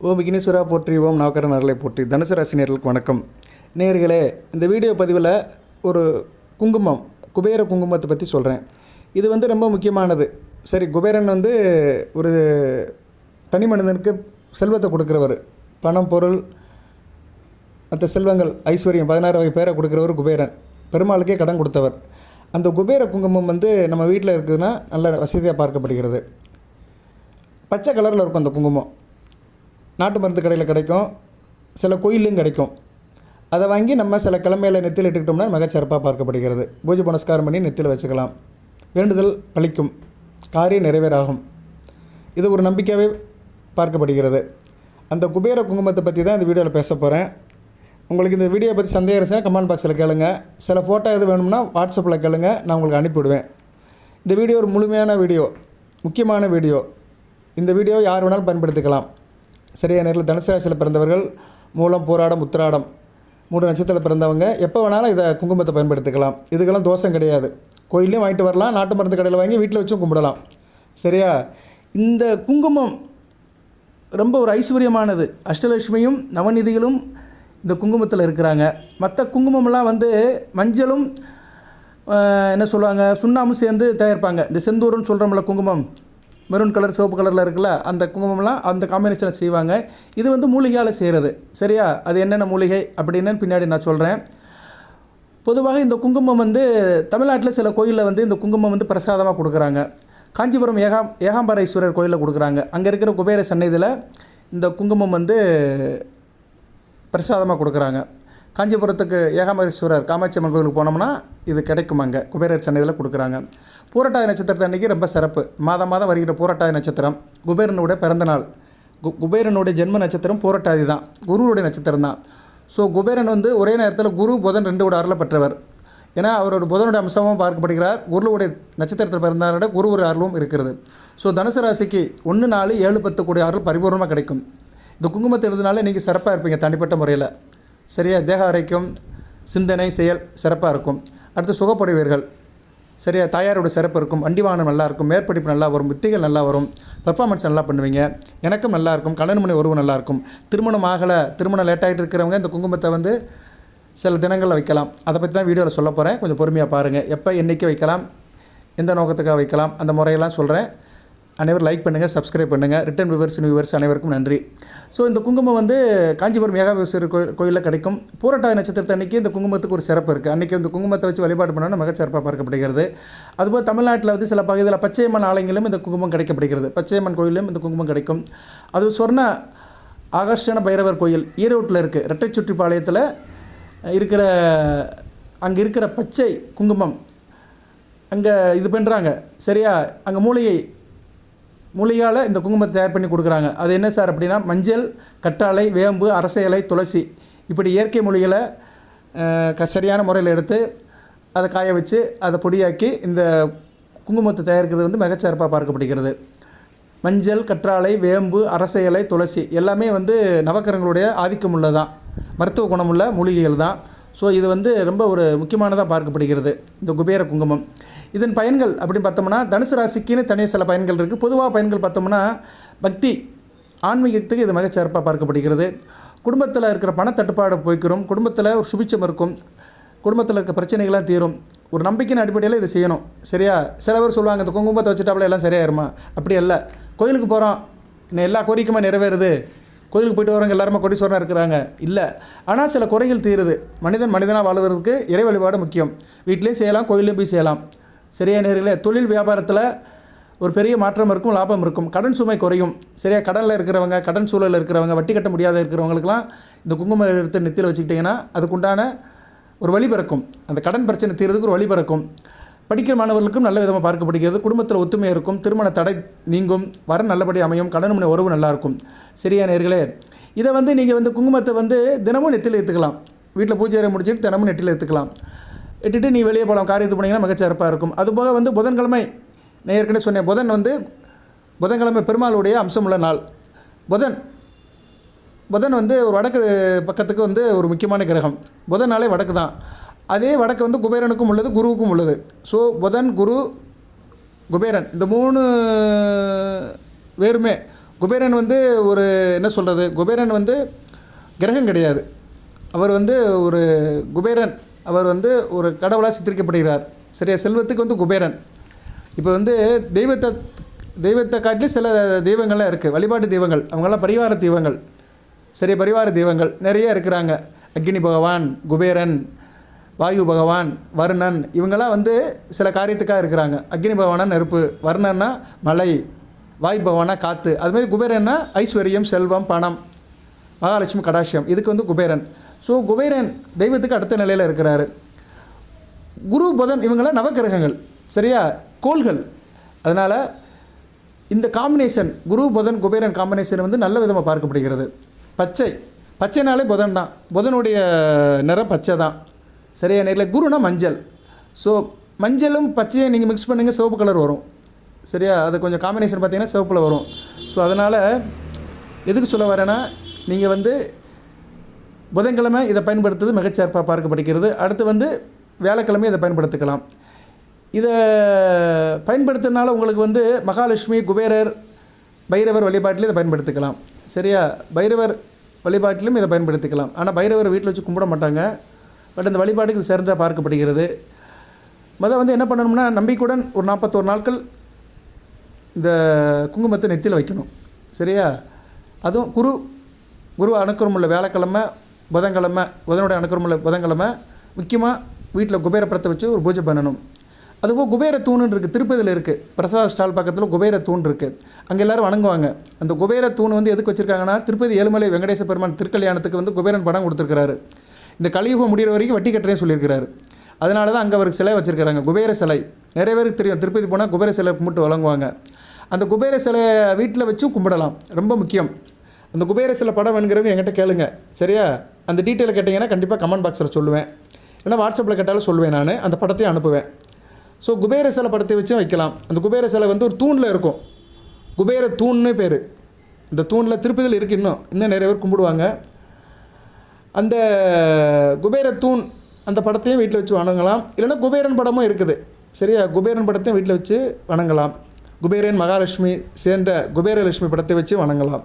ஓம் விக்னேஸ்வரா போற்றி, ஓம் நவக்கரன் அருளை போற்றி. தனுசு ராசி நேயர்களுக்கு வணக்கம். நேயர்களே, இந்த வீடியோ பதிவில் ஒரு குங்குமம், குபேர குங்குமத்தை பற்றி சொல்கிறேன். இது ரொம்ப முக்கியமானது. சரி, குபேரன் ஒரு தனி மனிதனுக்கு செல்வத்தை கொடுக்குறவர். பணம், பொருள், மற்ற செல்வங்கள், ஐஸ்வர்யம், 16 வகை பேரை கொடுக்குறவர் குபேரன். பெருமாளுக்கே கடன் கொடுத்தவர். அந்த குபேர குங்குமம் நம்ம வீட்டில் இருக்குதுன்னா நல்ல வசதியாக பார்க்கப்படுகிறது. பச்சை கலரில் இருக்கும் அந்த குங்குமம். நாட்டு மருந்து கடையில் கிடைக்கும், சில கோயிலையும் கிடைக்கும். அதை வாங்கி நம்ம சில கிழமையில் நெத்தியில் இட்டுக்கிட்டோம்னா மிகச்சிறப்பாக பார்க்கப்படுகிறது. பூஜை புனஸ்காரம் பண்ணி நெத்தியில் வச்சுக்கலாம். வேண்டுதல் பலிக்கும், காரியம் நிறைவேறாகும். இது ஒரு நம்பிக்கையாகவே பார்க்கப்படுகிறது. அந்த குபேர குங்குமத்தை பற்றி தான் இந்த வீடியோவில் பேச போகிறேன். உங்களுக்கு இந்த வீடியோ பற்றி சந்தேகம் இருந்துச்சுன்னா கமெண்ட் பாக்ஸில் கேளுங்க. சில ஃபோட்டோ எது வேணும்னா வாட்ஸ்அப்பில் கேளுங்க, நான் உங்களுக்கு அனுப்பிவிடுவேன். இந்த வீடியோ ஒரு முழுமையான வீடியோ, முக்கியமான வீடியோ. இந்த வீடியோ யார் வேணாலும் பயன்படுத்திக்கலாம். சரியா? நேரில் தனுசு ராசியில் பிறந்தவர்கள், மூலம், போராடம், உத்திராடம் 3 நட்சத்திரத்தில் பிறந்தவங்க எப்போ வேணாலும் இதை குங்குமத்தை பயன்படுத்திக்கலாம். இதுக்கெல்லாம் தோஷம் கிடையாது. கோயிலையும் வாங்கிட்டு வரலாம், நாட்டு மருந்து கடையில் வாங்கி வீட்டில் வச்சும் கும்பிடலாம். சரியா? இந்த குங்குமம் ரொம்ப ஒரு ஐஸ்வர்யமானது. அஷ்டலட்சுமியும் நவநிதிகளும் இந்த குங்குமத்தில் இருக்கிறாங்க. மற்ற குங்குமம்லாம் மஞ்சளும் என்ன சொல்லுவாங்க, சுண்ணாமும் சேர்ந்து தயாரிப்பாங்க. இந்த செந்தூர்னு சொல்கிறோம்ல குங்குமம், மெரூன் கலர் சிவப்பு கலரில் இருக்குல்ல, அந்த குங்குமம்லாம் அந்த காம்பினேஷனில் செய்வாங்க. இது மூலிகையால் செய்கிறது. சரியா? அது என்னென்ன மூலிகை அப்படின்னு பின்னாடி நான் சொல்கிறேன். பொதுவாக இந்த குங்குமம் தமிழ்நாட்டில் சில கோயிலில் இந்த குங்குமம் பிரசாதமாக கொடுக்குறாங்க. காஞ்சிபுரம் ஏகாம்பரேஸ்வரர் கோயிலில் கொடுக்குறாங்க. அங்கே இருக்கிற குபேர சன்னதியில் இந்த குங்குமம் பிரசாதமாக கொடுக்குறாங்க. காஞ்சிபுரத்துக்கு ஏகாம்பரேஸ்வரர் காமாட்சி அம்மன் கோயிலுக்கு போனோம்னா இது கிடைக்கும். அங்கே குபேரர் சன்னதியில் கொடுக்குறாங்க. பூரட்டாதி நட்சத்திரத்தை அன்றைக்கி ரொம்ப சிறப்பு. மாதம் வருகிற பூரட்டாதி நட்சத்திரம் குபேரனுடைய பிறந்தநாள். குபேரனுடைய ஜென்ம நட்சத்திரம் பூரட்டாதி தான், குருவுடைய நட்சத்திரம் தான். ஸோ குபேரன் ஒரே நேரத்தில் குரு புதன் 2 அருளை பெற்றவர். ஏன்னா அவரோட புதனுடைய அம்சமும் பார்க்கப்படுகிறார். குருவுடைய நட்சத்திரத்தில் பிறந்தாரோட குரு ஒரு அருளும் இருக்கிறது. ஸோ தனுசு ராசிக்கு 1, 4, 7, 10 கூடிய அருள் பரிபூர்ணமாக கிடைக்கும். இந்த குங்குமத்தை எழுதுனால இன்றைக்கி சிறப்பாக இருப்பீங்க தனிப்பட்ட முறையில். சரியா? தேக ஆரோக்கியம், சிந்தனை, செயல் சிறப்பாக இருக்கும். அடுத்து சுகப்படுவீர்கள். சரியா? தாயாரோட சிறப்பு இருக்கும். வண்டி வாகனம் நல்லாயிருக்கும். மேற்படிப்பு நல்லா வரும். வித்தைகள் நல்லா வரும். பெர்ஃபார்மன்ஸ் நல்லா பண்ணுவீங்க. எனக்கும் நல்லாயிருக்கும். கல்யாண மணி உறவு நல்லாயிருக்கும். திருமணம் ஆகலை, திருமணம் லேட்டாகிட்டு இருக்கிறவங்க இந்த குங்குமத்தை சில தினங்களில் வைக்கலாம். அதை பற்றி தான் வீடியோவில் சொல்ல போகிறேன். கொஞ்சம் பொறுமையாக பாருங்கள். எப்போ, என்றைக்கு வைக்கலாம், எந்த நோக்கத்துக்காக வைக்கலாம், அந்த முறையெல்லாம் சொல்கிறேன். அனைவரும் லைக் பண்ணுங்கள், சப்ஸ்கிரைப் பண்ணுங்கள். ரிட்டன் வியூவர்ஸ் அனைவருக்கும் நன்றி. ஸோ இந்த குங்குமம் காஞ்சிபுரம் ஏகாம்பரேஸ்வரர் கோயிலில் கிடைக்கும். பூரட்டாதி நட்சத்திரத்தை அன்றைக்கி இந்த குங்குமத்துக்கு ஒரு சிறப்பு இருக்குது. அன்றைக்கி இந்த குங்குமத்தை வச்சு வழிபாடு பண்ணால் மிகச்சிறப்பாக பார்க்கப்படுகிறது. அதுபோல் தமிழ்நாட்டில் சில பகுதியில் பச்சையம்மன் ஆலயங்களிலும் இந்த குங்குமம் கிடைக்கப்படுகிறது. பச்சையம்மன் கோயிலும் இந்த குங்குமம் கிடைக்கும். அது சொர்ண ஆகர்ஷண பைரவர் கோயில் ஈரோட்டில் இருக்குது. ரெட்டைச்சுற்றிப்பாளையத்தில் இருக்கிற அங்கே இருக்கிற பச்சை குங்குமம் அங்கே இது பண்ணுறாங்க. சரியா? அங்கே மூலிகையால் இந்த குங்குமத்தை தயார் பண்ணி கொடுக்குறாங்க. அது என்ன சார் அப்படின்னா, மஞ்சள், கற்றாழை, வேம்பு, அரச இலை, துளசி, இப்படி இயற்கை மூலிகளை சரியான முறையில் எடுத்து அதை காய வச்சு அதை பொடியாக்கி இந்த குங்குமத்தை தயாரிக்கிறது மிகச்சிறப்பாக பார்க்கப்படுகிறது. மஞ்சள், கற்றாழை, வேம்பு, அரச இலை, துளசி எல்லாமே நவக்கிரகங்களுடைய ஆதிக்கம் உள்ளதான், மருத்துவ குணமுள்ள மூலிகைகள் தான். ஸோ இது ரொம்ப ஒரு முக்கியமானதாக பார்க்கப்படுகிறது இந்த குபேர குங்குமம். இதன் பயன்கள் அப்படின்னு பார்த்தோம்னா, தனுசு ராசிக்குன்னு தனியாக சில பயன்கள் இருக்குது. பொதுவாக பயன்கள் பார்த்தோம்னா, பக்தி, ஆன்மீகத்துக்கு இது மிகச்சிறப்பாக பார்க்கப்படுகிறது. குடும்பத்தில் இருக்கிற பணத்தட்டுப்பாடு போய்க்கிறோம். குடும்பத்தில் ஒரு சுபிச்சம் இருக்கும். குடும்பத்தில் இருக்க பிரச்சனைகள்லாம் தீரும். ஒரு நம்பிக்கையின் அடிப்படையில் இதை செய்யணும். சரியா? சில பேர் சொல்லுவாங்க, இந்த குங்குமத்தை வச்சுட்டாப்புல எல்லாம் சரியாயிருமா? அப்படி அல்ல. கோயிலுக்கு போகிறோம், இன்னும் எல்லா கோரிக்கையுமே நிறைவேறுது, கோயிலுக்கு போய்ட்டு வரவங்க எல்லாருமே கோடீஸ்வரனாக இருக்கிறாங்க இல்லை. ஆனால் சில குறைகள் தீருது. மனிதனாக வாழ்வதற்கு இறை வழிபாடு முக்கியம். வீட்லேயும் செய்யலாம், கோயிலையும் போய் செய்யலாம். சரியா நேர்களே? தொழில் வியாபாரத்தில் ஒரு பெரிய மாற்றம் இருக்கும், லாபம் இருக்கும். கடன் சுமை குறையும். சரியா? கடனில் இருக்கிறவங்க, கடன் சூழலில் இருக்கிறவங்க, வட்டி கட்ட முடியாத இருக்கிறவங்களுக்குலாம் இந்த குங்குமம் எடுத்து நெத்தியில் வச்சுக்கிட்டிங்கன்னா அதுக்குண்டான ஒரு வழி பிறக்கும். அந்த கடன் பிரச்சனை தீர்றதுக்கு ஒரு வழி பிறக்கும். படிக்கிற மாணவர்களுக்கும் நல்ல விதமாக பார்க்கப்படுகிறது. குடும்பத்தில் ஒத்துமை இருக்கும். திருமண தடை நீங்கும். வர நல்லபடி அமையும். கடன் மணி உறவு நல்லாயிருக்கும். சரியா நேர்களே? இதை நீங்கள் குங்குமத்தை தினமும் நெத்தியில் ஏற்றுக்கலாம். வீட்டில் பூஜை அறை முடிச்சுட்டு தினமும் நெத்தியில் ஏற்றுக்கலாம். இட்டுட்டு நீ வெளியே போகலாம், காரியத்து போனீங்கன்னா மிகச்சிறப்பாக இருக்கும். அதுபோக புதன்கிழமை, நான் ஏற்கனவே சொன்னேன், புதன்கிழமை பெருமாளுடைய அம்சமுள்ள நாள். புதன் ஒரு வடக்கு பக்கத்துக்கு ஒரு முக்கியமான கிரகம். புதன் நாளே வடக்கு தான். அதே வடக்கு குபேரனுக்கும் உள்ளது, குருவுக்கும் உள்ளது. ஸோ புதன், குரு, குபேரன் இந்த 3 பேருமே குபேரன் வந்து ஒரு என்ன சொல்கிறது, குபேரன் வந்து கிரகம் கிடையாது. அவர் வந்து ஒரு குபேரன், அவர் வந்து ஒரு கடவுளாக சித்தரிக்கப்படுகிறார். சரியா, செல்வத்துக்கு வந்து குபேரன். இப்போ வந்து தெய்வத்தை காட்டிலும் சில தெய்வங்கள்லாம் இருக்குது, வழிபாட்டு தெய்வங்கள். அவங்களாம் பரிவார தெய்வங்கள். சரி, பரிவார தெய்வங்கள் நிறைய இருக்கிறாங்க. அக்னி பகவான், குபேரன், வாயு பகவான், வருணன், இவங்கெல்லாம் வந்து சில காரியத்துக்காக இருக்கிறாங்க. அக்னி பகவானா நெருப்பு, வருணன்னா மலை, வாயு பகவானா காற்று. அதுமாதிரி குபேரன்னா ஐஸ்வர்யம், செல்வம், பணம், மகாலட்சுமி கடாட்சியம். இதுக்கு வந்து குபேரன். ஸோ குபேரன் தெய்வத்துக்கு அடுத்த நிலையில் இருக்கிறாரு. குரு, புதன் இவங்களாம் நவக்கிரகங்கள். சரியா, கோள்கள். அதனால் இந்த காம்பினேஷன் குரு, புதன், குபேரன் காம்பினேஷன் வந்து நல்ல விதமாக பார்க்கப்படுகிறது. பச்சைனாலே புதன் தான். புதனுடைய நிறம் பச்சை தான். சரியா, நேரில் குருனா மஞ்சள். ஸோ மஞ்சளும் பச்சையை நீங்கள் மிக்ஸ் பண்ணுங்கள், சிவப்பு கலர் வரும். சரியா, அது கொஞ்சம் காம்பினேஷன் பார்த்தீங்கன்னா சிவப்பில் வரும். ஸோ அதனால் எதுக்கு சொல்ல வரேன்னா, நீங்கள் வந்து புதன்கிழமை இதை பயன்படுத்துறது மிகச்சிறப்பாக பார்க்கப்படுகிறது. அடுத்து வந்து வியாழக்கிழமை இதை பயன்படுத்திக்கலாம். இதை பயன்படுத்துறதுனால உங்களுக்கு வந்து மகாலட்சுமி, குபேரர், பைரவர் வழிபாட்டில் இதை பயன்படுத்திக்கலாம். சரியா, பைரவர் வழிபாட்டிலும் இதை பயன்படுத்திக்கலாம். ஆனால் பைரவர் வீட்டில் வச்சு கும்பிட மாட்டாங்க. பட் இந்த வழிபாடுகள் சிறந்த பார்க்கப்படுகிறது. வந்து என்ன பண்ணணும்னா, நம்பிக்கையுடன் ஒரு 41 நாட்கள் இந்த குங்குமத்தை நெத்தியில் வைக்கணும். சரியா, அதுவும் குரு அனுக்கிரகம் உள்ள வியாழக்கிழமை, புதன்கிழமை, புதனுடைய அனுக்கிரகம் உள்ள புதன்கிழமை முக்கியமாக வீட்டில் குபேர படத்தை வச்சு ஒரு பூஜை பண்ணணும். அதுபோல் குபேர தூணுன்னு இருக்குது, திருப்பதியில் இருக்குது. பிரசாத ஸ்டால் பக்கத்தில் குபேர தூண் இருக்குது. அங்கே எல்லோரும் வணங்குவாங்க. அந்த குபேர தூண் வந்து எதுக்கு வச்சுருக்காங்கன்னா, திருப்பதி ஏழுமலை வெங்கடேச பெருமான் திருக்கல்யாணத்துக்கு வந்து குபேரன் படம் கொடுத்துருக்கிறாரு. இந்த கலியுகம் முடிகிற வரைக்கும் வட்டி கட்டுறேன்னு சொல்லியிருக்கிறாரு. அதனால தான் அங்கே அவருக்கு சிலை வச்சுருக்கிறாங்க, குபேர சிலை. நிறைய பேருக்கு தெரியும், திருப்பதி போனால் குபேர சிலை கும்பிட்டு வழங்குவாங்க. அந்த குபேர சிலையை வீட்டில் வச்சும் கும்பிடலாம், ரொம்ப முக்கியம். அந்த குபேர சிலை படம் வேணுங்கிறவங்க என்கிட்ட கேளுங்க. சரியா, அந்த டீட்டெயிலை கேட்டிங்கன்னா கண்டிப்பாக கமெண்ட் பாக்ஸில் சொல்லுவேன், இல்லைனா வாட்ஸ்அப்பில் கேட்டாலும் சொல்லுவேன். நான் அந்த படத்தையும் அனுப்புவேன். ஸோ குபேர சிலை படத்தை வச்சும் வைக்கலாம். அந்த குபேர சிலை வந்து ஒரு தூணில் இருக்கும், குபேர தூண்னு பேர். இந்த தூணில் திருப்பதியில் இருக்குது, இன்னும் நிறைய பேர் கும்பிடுவாங்க. அந்த குபேர தூண் அந்த படத்தையும் வீட்டில் வச்சு வணங்கலாம். இல்லைன்னா குபேரன் படமும் இருக்குது. சரியா, குபேரன் படத்தையும் வீட்டில் வச்சு வணங்கலாம். குபேரன் மகாலட்சுமி சேர்ந்த குபேரலட்சுமி படத்தை வச்சு வணங்கலாம்.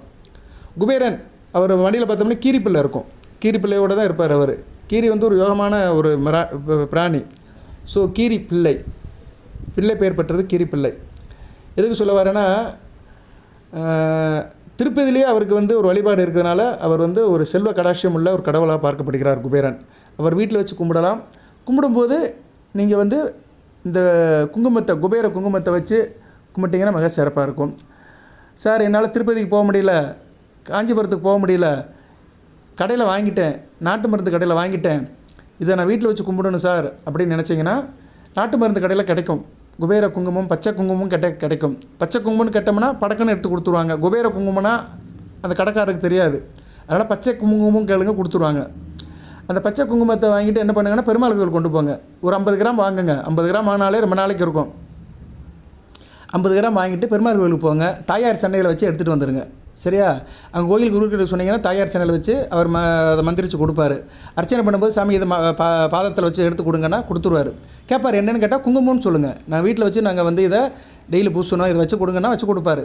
குபேரன் அவர் வண்டியில் பார்த்தோம்னா கீரிப்பிள்ளை இருக்கும், கீரிப்பிள்ளையோடு தான் இருப்பார் அவர். கீரி வந்து ஒரு யோகமான ஒரு பிராணி. ஸோ கீரி பிள்ளை பெயர் பெற்றது கீரிப்பிள்ளை. எதுக்கு சொல்ல வரேன்னா, திருப்பதிலேயே அவருக்கு வந்து ஒரு வழிபாடு இருக்கிறதுனால அவர் வந்து ஒரு செல்வ கடாட்சியம் உள்ள ஒரு கடவுளாக பார்க்கப்படுகிறார் குபேரன். அவர் வீட்டில் வச்சு கும்பிடலாம். கும்பிடும்போது நீங்கள் வந்து இந்த குங்குமத்தை, குபேர குங்குமத்தை வச்சு கும்பிட்டிங்கன்னா மிக சிறப்பாக இருக்கும். சார், என்னால் திருப்பதிக்கு போக முடியல, காஞ்சிபுரத்துக்கு போக முடியல, கடையில் வாங்கிட்டேன், நாட்டு மருந்து கடையில் வாங்கிட்டேன், இதை நான் வீட்டில் வச்சு கும்பிடணும் சார் அப்படின்னு நினச்சிங்கன்னா, நாட்டு மருந்து கடையில் கிடைக்கும். குபேர குங்குமம், பச்சை குங்குமம் கிடைக்கும். பச்சை குங்குமம்னு கேட்டோம்னா படக்குன்னு எடுத்து கொடுத்துருவாங்க. குபேர குங்குமம்னா அந்த கடைக்காரருக்கு தெரியாது. அதனால் பச்சை குங்குமமும் கேளுங்க, கொடுத்துருவாங்க. அந்த பச்சை குங்குமத்தை வாங்கிட்டு என்ன பண்ணுங்கன்னா, பெருமாள் கோவில் கொண்டு போங்க. ஒரு 50 கிராம் வாங்குங்க. 50 கிராம் வாங்கினாலே ரொம்ப நாளைக்கு இருக்கும். 50 கிராம் வாங்கிட்டு பெருமாள் கோவிலுக்கு போங்க. தாயார் சண்டையில் வச்சு எடுத்துகிட்டு வந்துடுங்க. சரியா, அங்கே கோயிலுக்கு குருக்கிட்ட சொன்னீங்கன்னா தாயார் சண்டையில் வச்சு அவர் அதை மந்திரிச்சு கொடுப்பாரு. அர்ச்சனை பண்ணும்போது சாமி இதை பாதத்தில் வச்சு எடுத்து கொடுங்கன்னா கொடுத்துருவார். கேட்பார், என்னென்னு கேட்டால் குங்குமம்னு சொல்லுங்கள், நான் வீட்டில் வச்சு நாங்கள் வந்து இதை டெய்லி பூசணும், இதை வச்சு கொடுங்கன்னா வச்சு கொடுப்பாரு.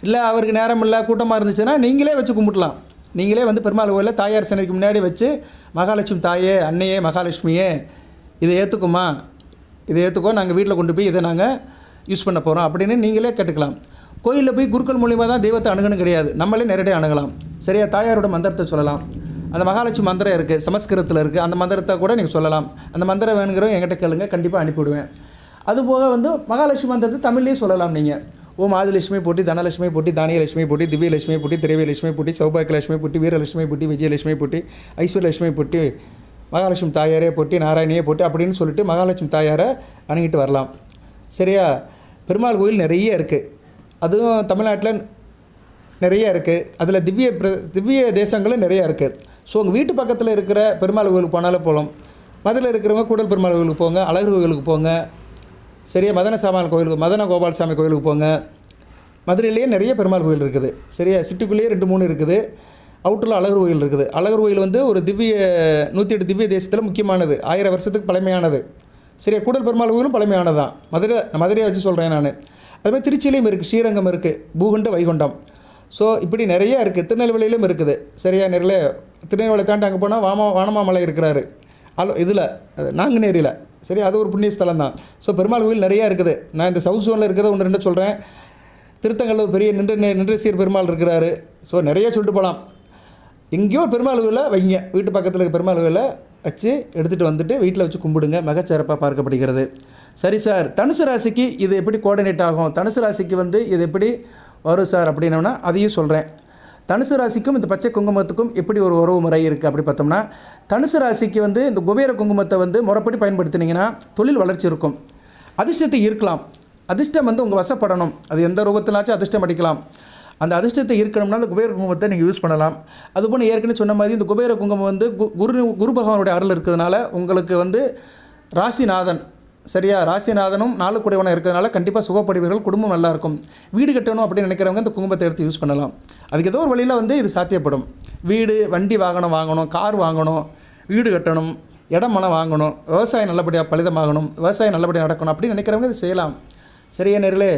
இல்லை அவருக்கு நேரம் இல்லை, கூட்டமாக இருந்துச்சுன்னா நீங்களே வச்சு கும்பிடலாம். நீங்களே வந்து பெருமாள் கோயிலில் தாயார் சண்டைக்கு முன்னாடி வச்சு, மகாலட்சுமி தாயே, அன்னையே, மகாலட்சுமியே, இதை ஏற்றுக்குமா, இதை ஏற்றுக்கோ, நாங்கள் வீட்டில் கொண்டு போய் இதை நாங்கள் யூஸ் பண்ண போகிறோம் அப்படின்னு நீங்களே கேட்டுக்கலாம். கோயிலில் போய் குருக்கள் மூலியமாக தான் தெய்வத்தை அணுகணும் கிடையாது, நம்மளே நேரடியாக அணுகலாம். சரியா, தாயாரோட மந்திரத்தை சொல்லலாம். அந்த மகாலட்சுமி மந்திரம் இருக்குது, சமஸ்கிருதத்தில் இருக்குது, அந்த மந்திரத்தை கூட நீங்கள் சொல்லலாம். அந்த மந்திரம் வேணுங்கிறவங்க என்கிட்ட கேளுங்க, கண்டிப்பாக அனுப்பிவிடுவேன். அதுபோக வந்து மகாலட்சுமி மந்திரத்தை தமிழ்லேயே சொல்லலாம். நீங்கள் ஓம் ஆதிலட்சுமி போட்டி, தனலட்சுமி போட்டி, தானியலட்சுமி போட்டி, திவ்யலட்சுமி போட்டி, திரவியலட்சுமி போட்டி, சௌபாகியலட்சுமி போட்டி, வீரலட்சுமி போட்டி, விஜயலட்சுமி போட்டி, ஐஸ்வர்யலட்சுமி போட்டி, மகாலட்சுமி தாயாரே போட்டி, நாராயணியே போட்டி அப்படின்னு சொல்லிட்டு மகாலட்சுமி தாயாரை அணுகிட்டு வரலாம். சரியா, பெருமாள் கோயில் நிறைய இருக்குது, அதுவும் தமிழ்நாட்டில் நிறைய இருக்குது. அதில் திவ்ய தேசங்களும் நிறையா இருக்குது. ஸோ உங்கள் வீட்டு பக்கத்தில் இருக்கிற பெருமாள் கோயிலுக்கு போனாலும் போகலாம். மதுரையில் இருக்கிறவங்க கூடல் பெருமாள் கோயிலுக்கு போங்க, அழகர் கோயிலுக்கு போங்க. சரியா, மதன கோபாலசாமி கோயிலுக்கு போங்க. மதுரையிலேயே நிறைய பெருமாள் கோயில் இருக்குது. சரியா, சிட்டிக்குள்ளேயே 2-3 இருக்குது. அவுட்டரில் அழகர் கோயில் இருக்குது. அழகர் கோயில் வந்து ஒரு 108 திவ்ய தேசத்தில் முக்கியமானது, 1000 வருஷத்துக்கு பழமையானது. சரியா, கூடல் பெருமாள் கோயிலும் பழமையானது தான். மதுரையை வச்சு சொல்கிறேன் நான். அதுமாதிரி திருச்சியிலையும் இருக்குது, ஸ்ரீரங்கம் இருக்குது, பூகுண்ட வைகுண்டம். ஸோ இப்படி நிறைய இருக்குது. திருநெல்வேலியிலும் இருக்குது. சரியா நேரில் திருநெல்வேலி தாண்டி அங்கே போனால் வானமாமலை இருக்கிறாரு இதில் நாங்குநேரியில். சரி, அது ஒரு புண்ணிய ஸ்தலம் தான். ஸோ பெருமாள் கோயில் நிறையா இருக்குது. நான் இந்த சவுத் ஜோனில் இருக்கிறத ஒன்று ரெண்டு சொல்கிறேன். திருத்தங்கல்ல பெரிய நின்று சீர் பெருமாள் இருக்கிறாரு. ஸோ நிறைய சொல்லிட்டு போகலாம். எங்கேயோ ஒரு பெருமாள் கோயிலில் வைங்க, வீட்டு பக்கத்தில் இருக்க பெருமாள் கோயிலில் வச்சு எடுத்துகிட்டு வந்துட்டு வீட்டில் வச்சு கும்பிடுங்க, மிகச்சிறப்பாக பார்க்கப்படுகிறது. சரி சார், தனுசு ராசிக்கு இது எப்படி கோஆர்டினேட் ஆகும், தனுசு ராசிக்கு இது எப்படி வரும் சார் அப்படின்னோன்னா அதையும் சொல்கிறேன். தனுசு ராசிக்கும் இந்த பச்சை குங்குமத்துக்கும் எப்படி ஒரு உறவு முறை இருக்குது அப்படி பார்த்தோம்னா, தனுசு ராசிக்கு இந்த குபேர குங்குமத்தை முறைப்படி பயன்படுத்தினீங்கன்னா தொழில் வளர்ச்சி இருக்கும், அதிர்ஷ்டத்தை ஈர்க்கலாம். அதிர்ஷ்டம் உங்கள் வசப்படணும். அது எந்த ரூபத்தினாச்சும் அதிர்ஷ்டம் அடிக்கலாம். அந்த அதிர்ஷ்டத்தை ஈர்க்கணும்னா அந்த குபேர குங்குமத்தை நீங்கள் யூஸ் பண்ணலாம். அதுபோல் ஏற்கனவே சொன்ன மாதிரி இந்த குபேர குங்குமம் குரு பகவானுடைய அருள் இருக்கிறதுனால உங்களுக்கு ராசிநாதன், சரியா, ராசிநாதனும் 4 குடைவனம் இருக்கிறதுனால கண்டிப்பாக சுகப்படுவீர்கள், குடும்பம் நல்லாயிருக்கும். வீடு கட்டணும் அப்படின்னு நினைக்கிறவங்க இந்த குங்குமத்தை எடுத்து யூஸ் பண்ணலாம். அதுக்கு ஏதோ ஒரு வழியில் இது சாத்தியப்படும். வீடு, வண்டி வாகனம் வாங்கணும், கார் வாங்கணும், வீடு கட்டணும், இடம் மனம் வாங்கணும், விவசாயம் நல்லபடியாக பலிதமாகணும், விவசாயம் நல்லபடியாக நடக்கணும் அப்படின்னு நினைக்கிறவங்க இது செய்யலாம். சரியா நேர்களே,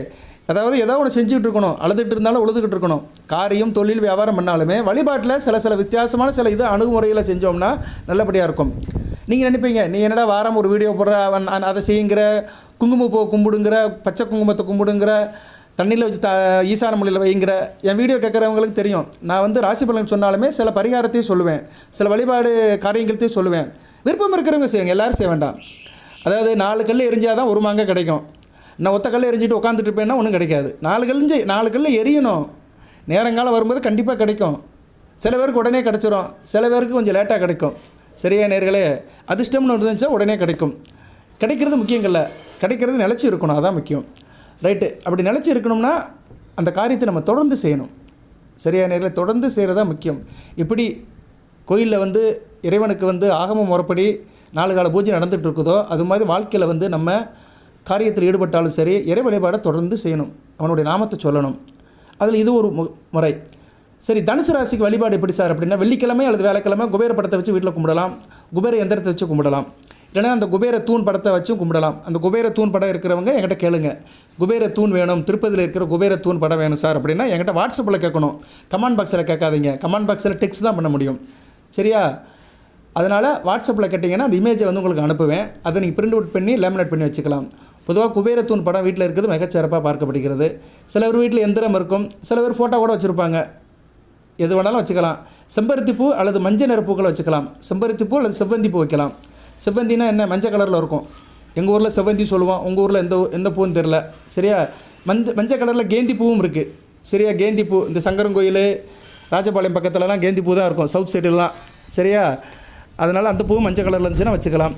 அதாவது ஏதோ ஒன்று செஞ்சுக்கிட்டு இருக்கணும், அழுதுகிட்டு இருந்தாலும் உழுதுகிட்டு இருக்கணும். காரியம், தொழில், வியாபாரம் பண்ணாலுமே வழிபாட்டில் சில வித்தியாசமான இது அணுகுமுறையில் செஞ்சோம்னா நல்லபடியாக இருக்கும். நீங்கள் நினைப்பீங்க, நீ என்னடா வாரம் ஒரு வீடியோ போடுற, அதை செய்யுங்கிற, குங்குமப்பூ கும்பிடுங்கிற, பச்சை குங்குமத்தை கும்பிடுங்கிற, தண்ணியில் வச்சு ஈசான மொழியில் வைங்கிற. என் வீடியோ கேட்குறவங்களுக்கு தெரியும், நான் ராசி பலன் சொன்னாலுமே சில பரிகாரத்தையும் சொல்லுவேன், சில வழிபாடு காரியங்களையும் சொல்லுவேன். விருப்பம் இருக்கிறவங்க செய்யுங்க, எல்லோரும் செய்ய வேண்டாம். அதாவது 4 கல் எரிஞ்சால் தான் 1 மாங்காய் கிடைக்கும். நான் ஒத்த கல்லை எரிஞ்சிட்டு உட்காந்துட்டு இருப்பேன்னா ஒன்றும் கிடைக்காது. 4 கல் எரியணும். நேரங்காலம் வரும்போது கண்டிப்பாக கிடைக்கும். சில பேருக்கு உடனே கிடச்சிரும், சில பேருக்கு கொஞ்சம் லேட்டாக கிடைக்கும். சரியா நேர்களே, அதிர்ஷ்டம்னு ஒன்று இருந்துச்சா உடனே கிடைக்கும். கிடைக்கிறது முக்கியங்கள்ல, கிடைக்கிறது நிலச்சி இருக்கணும், அதான் முக்கியம். ரைட்டு, அப்படி நிலச்சி இருக்கணும்னா அந்த காரியத்தை நம்ம தொடர்ந்து செய்யணும். சரியா நேர்களே, தொடர்ந்து செய்கிறது தான் முக்கியம். இப்படி கோயிலில் இறைவனுக்கு ஆகம முறைப்படி 4 கால பூஜை நடந்துகிட்டு இருக்குதோ அது மாதிரி வாழ்க்கையில் நம்ம காரியத்தில் ஈடுபட்டாலும் சரி, இறை வழிபாடை தொடர்ந்து செய்யணும், அவனுடைய நாமத்தை சொல்லணும். அதில் இது ஒரு முறை. சரி, தனுசு ராசிக்கு வழிபாடு எப்படி சார் அப்படின்னா, வெள்ளிக்கிழமை அல்லது வேலைக்கிழமை குபேர படத்தை வச்சு வீட்டில் கும்பிடலாம், குபேர எந்திரத்தை வச்சு கும்பிடலாம், இல்லைனா அந்த குபேர தூண் படத்தை வச்சும் கும்பிடலாம். அந்த குபேர தூண் படம் இருக்கிறவங்க என்கிட்ட கேளுங்க, குபேர தூண் வேணும், திருப்பதியில் இருக்கிற குபேர தூண் படம் வேணும் சார் அப்படின்னா என்கிட்ட வாட்ஸ்அப்பில் கேட்கணும், கமெண்ட் பாக்ஸில் கேட்காதீங்க. கமெண்ட் பாக்ஸில் டெக்ஸ்ட் தான் பண்ண முடியும். சரியா, அதனால் வாட்ஸ்அப்பில் கேட்டிங்கன்னா அந்த இமேஜை உங்களுக்கு அனுப்புவேன். அதை நீங்கள் பிரிண்ட் அவுட் பண்ணி லேமினேட் பண்ணி வச்சுக்கலாம். பொதுவாக குபேரத்தூண் படம் வீட்டில் இருக்கிறது மிகச்சிறப்பாக பார்க்கப்படுகிறது. சிலவர் வீட்டில் எந்திரம் இருக்கும், சில பேர் ஃபோட்டோ கூட வச்சுருப்பாங்க. எது வேணாலும் வச்சுக்கலாம். செம்பருத்தி பூ அல்லது மஞ்சள் நிற பூக்களை வச்சுக்கலாம். செம்பருத்தி பூ அல்லது செவ்வந்தி பூ வைக்கலாம். செவ்வந்தினா என்ன, மஞ்சள் கலரில் இருக்கும். எங்கள் ஊரில் செவ்வந்தி சொல்லுவோம், உங்கள் ஊரில் எந்த பூன்னு தெரில. சரியா, மஞ்சள் கலரில் கேந்தி பூவும் இருக்குது. சரியா, கேந்தி பூ இந்த சங்கரங்கோயில், ராஜபாளையம் பக்கத்துலலாம் கேந்தி பூ தான் இருக்கும், சவுத் சைடுலாம். சரியா, அதனால் அந்த பூவும் மஞ்சள் கலரில் இருந்துச்சுன்னா வச்சுக்கலாம்.